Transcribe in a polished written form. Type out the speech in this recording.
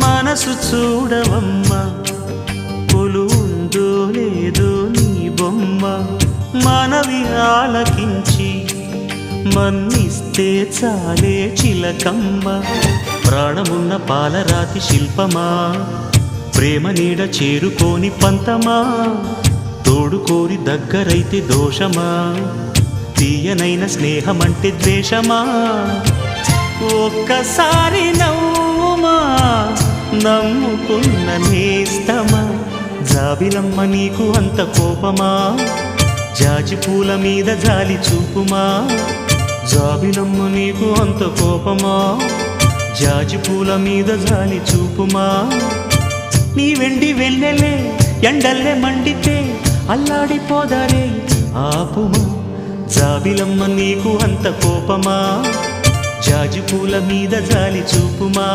మనసు చూడవమ్మా కొలువుందో లేదో నీ బొమ్మ మనవి ఆలకించి మన్నిస్తే చాలే చిలకమ్మ ప్రాణమున్న పాలరాతి శిల్పమా ప్రేమ నీడ చేరుకోని పంతమా తోడుకోరి దగ్గరైతే దోషమా తీయనైన స్నేహమంటే ద్వేషమా ఒక్కసారి నవ్వుమా నమ్ముకున్న నేస్తమా జాబిలమ్మ నీకు అంత కోపమా జాజి పూల మీద జాలి చూపుమా జాబిలమ్మ నీకు అంత కోపమా జాజి పూల మీద జాలి చూపుమా నీ వెండి వెన్నెలే ఎండల్లే మండితే అల్లాడిపోదారే ఆపుమా జాబిలమ్మ నీకు అంత కోపమా జాజి పూల మీద జాలి చూపుమా